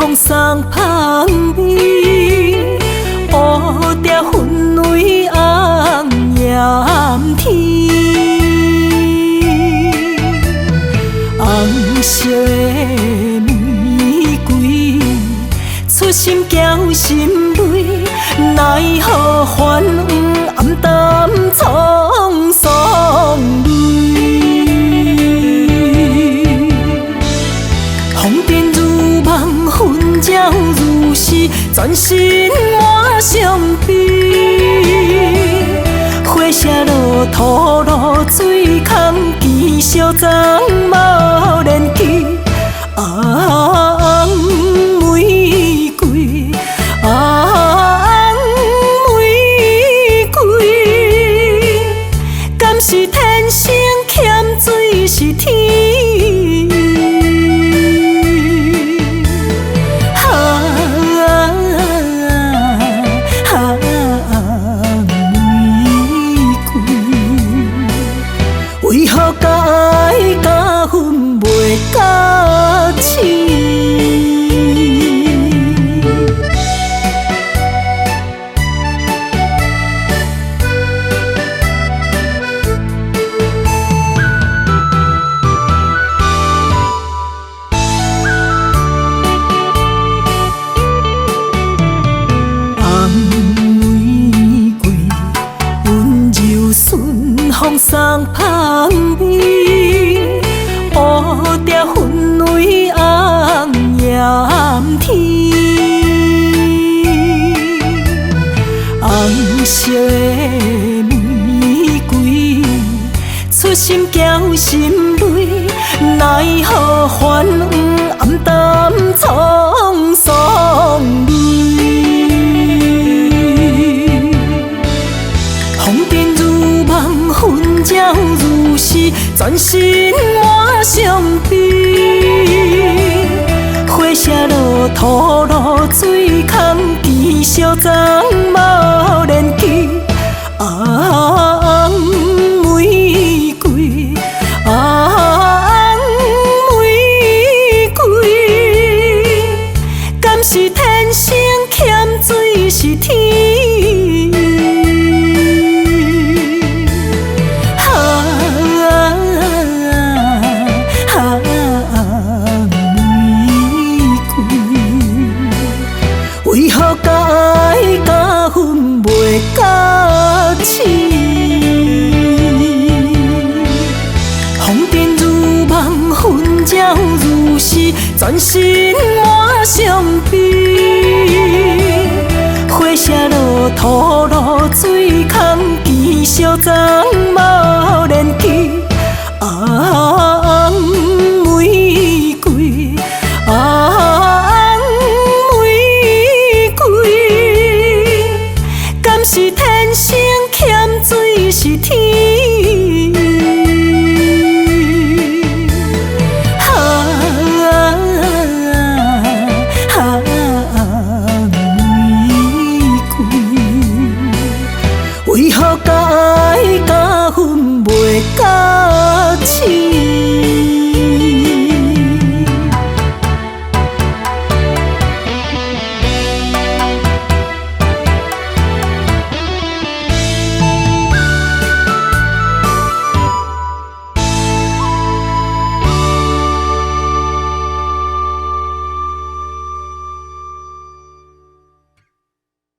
风送香味，乌蝶分为红艳天。红色的玫瑰，出心交心泪，奈何繁黄暗淡沧桑泪。风尘如梦，纷扰如是，全身满伤悲。花谢落土路水空，见烧妆无连去。红玫瑰，红玫瑰，敢是天生欠水是天？为何甲爱甲恨袂甲起？红玫瑰，温柔顺风送香味，乌蝶分为红艳天。红色的玫瑰，出心交心泪，奈何繁黄暗淡沧桑泪。风尘如梦，纷扰如是，全身满伤悲。花谢落土路水空，见烧妆无连去。红玫瑰，红玫瑰，敢是天生欠水是天？为何甲爱甲恨袂甲起？风尘如梦，纷扰如是，全身